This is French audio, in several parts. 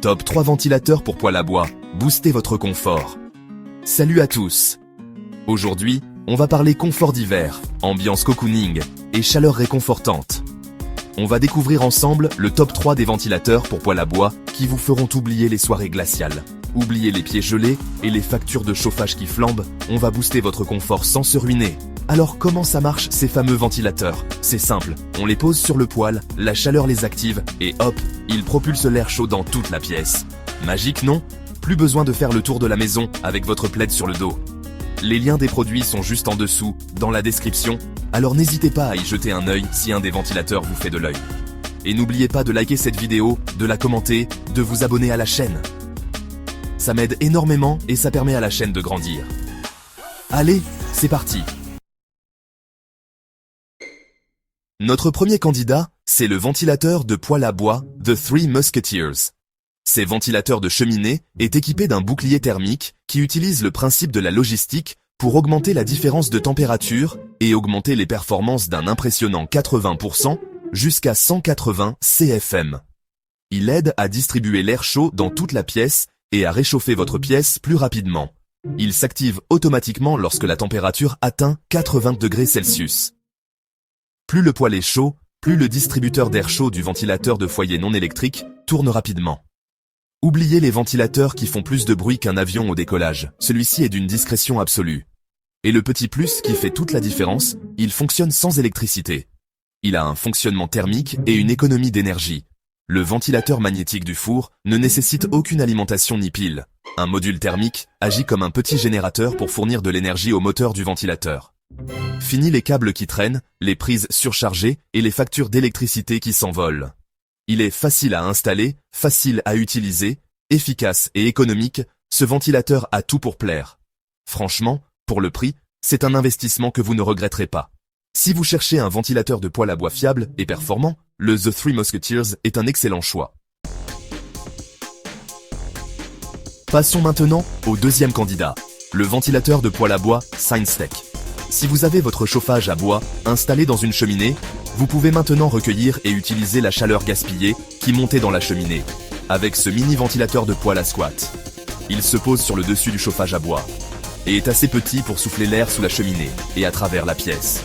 Top 3 ventilateurs pour poêle à bois, boostez votre confort. Salut à tous. Aujourd'hui, on va parler confort d'hiver, ambiance cocooning et chaleur réconfortante. On va découvrir ensemble le top 3 des ventilateurs pour poêle à bois qui vous feront oublier les soirées glaciales. Oubliez les pieds gelés et les factures de chauffage qui flambent, on va booster votre confort sans se ruiner. Alors comment ça marche ces fameux ventilateurs? C'est simple, on les pose sur le poêle, la chaleur les active et hop, ils propulsent l'air chaud dans toute la pièce. Magique non? Plus besoin de faire le tour de la maison avec votre plaid sur le dos. Les liens des produits sont juste en dessous, dans la description, alors n'hésitez pas à y jeter un œil si un des ventilateurs vous fait de l'œil. Et n'oubliez pas de liker cette vidéo, de la commenter, de vous abonner à la chaîne. Ça m'aide énormément et ça permet à la chaîne de grandir. Allez, c'est parti! Notre premier candidat, c'est le ventilateur de poêle à bois The Three Musketeers. Ces ventilateurs de cheminée est équipé d'un bouclier thermique qui utilise le principe de la logistique pour augmenter la différence de température et augmenter les performances d'un impressionnant 80% jusqu'à 180 CFM. Il aide à distribuer l'air chaud dans toute la pièce et à réchauffer votre pièce plus rapidement. Il s'active automatiquement lorsque la température atteint 80 degrés Celsius. Plus le poêle est chaud, plus le distributeur d'air chaud du ventilateur de foyer non électrique tourne rapidement. Oubliez les ventilateurs qui font plus de bruit qu'un avion au décollage, celui-ci est d'une discrétion absolue. Et le petit plus qui fait toute la différence, il fonctionne sans électricité. Il a un fonctionnement thermique et une économie d'énergie. Le ventilateur magnétique du four ne nécessite aucune alimentation ni pile. Un module thermique agit comme un petit générateur pour fournir de l'énergie au moteur du ventilateur. Fini les câbles qui traînent, les prises surchargées et les factures d'électricité qui s'envolent. Il est facile à installer, facile à utiliser, efficace et économique, ce ventilateur a tout pour plaire. Franchement, pour le prix, c'est un investissement que vous ne regretterez pas. Si vous cherchez un ventilateur de poêle à bois fiable et performant, le The Three Musketeers est un excellent choix. Passons maintenant au deuxième candidat, le ventilateur de poêle à bois SignStech. Si vous avez votre chauffage à bois installé dans une cheminée, vous pouvez maintenant recueillir et utiliser la chaleur gaspillée qui montait dans la cheminée, avec ce mini ventilateur de poêle à squat. Il se pose sur le dessus du chauffage à bois, et est assez petit pour souffler l'air sous la cheminée et à travers la pièce.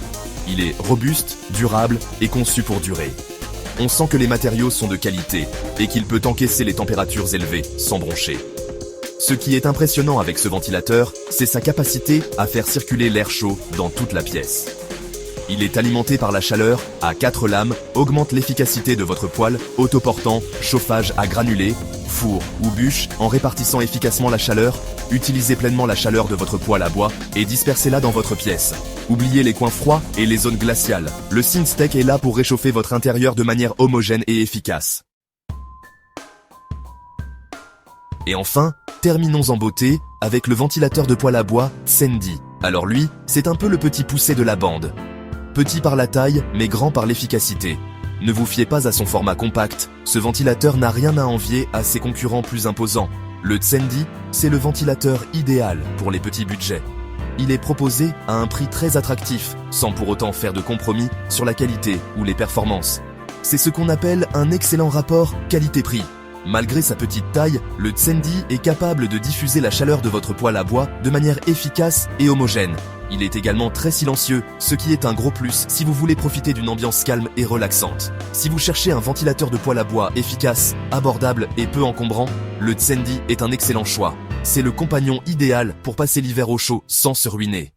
Il est robuste, durable et conçu pour durer. On sent que les matériaux sont de qualité et qu'il peut encaisser les températures élevées sans broncher. Ce qui est impressionnant avec ce ventilateur, c'est sa capacité à faire circuler l'air chaud dans toute la pièce. Il est alimenté par la chaleur, à 4 lames, augmente l'efficacité de votre poêle, autoportant, chauffage à granulés, four ou bûche, en répartissant efficacement la chaleur, utilisez pleinement la chaleur de votre poêle à bois et dispersez-la dans votre pièce. Oubliez les coins froids et les zones glaciales. Le SignStech est là pour réchauffer votre intérieur de manière homogène et efficace. Et enfin, terminons en beauté avec le ventilateur de poêle à bois Tsendy. Alors lui, c'est un peu le petit poucet de la bande. Petit par la taille, mais grand par l'efficacité. Ne vous fiez pas à son format compact, ce ventilateur n'a rien à envier à ses concurrents plus imposants. Le Tsendy, c'est le ventilateur idéal pour les petits budgets. Il est proposé à un prix très attractif, sans pour autant faire de compromis sur la qualité ou les performances. C'est ce qu'on appelle un excellent rapport qualité-prix. Malgré sa petite taille, le Tsendy est capable de diffuser la chaleur de votre poêle à bois de manière efficace et homogène. Il est également très silencieux, ce qui est un gros plus si vous voulez profiter d'une ambiance calme et relaxante. Si vous cherchez un ventilateur de poêle à bois efficace, abordable et peu encombrant, le Tsendy est un excellent choix. C'est le compagnon idéal pour passer l'hiver au chaud sans se ruiner.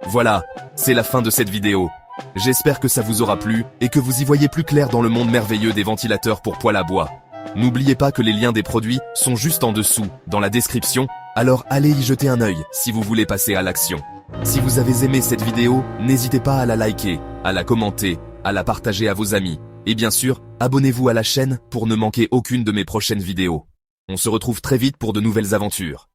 Voilà, c'est la fin de cette vidéo. J'espère que ça vous aura plu et que vous y voyez plus clair dans le monde merveilleux des ventilateurs pour poêle à bois. N'oubliez pas que les liens des produits sont juste en dessous, dans la description, alors allez y jeter un œil si vous voulez passer à l'action. Si vous avez aimé cette vidéo, n'hésitez pas à la liker, à la commenter, à la partager à vos amis. Et bien sûr, abonnez-vous à la chaîne pour ne manquer aucune de mes prochaines vidéos. On se retrouve très vite pour de nouvelles aventures.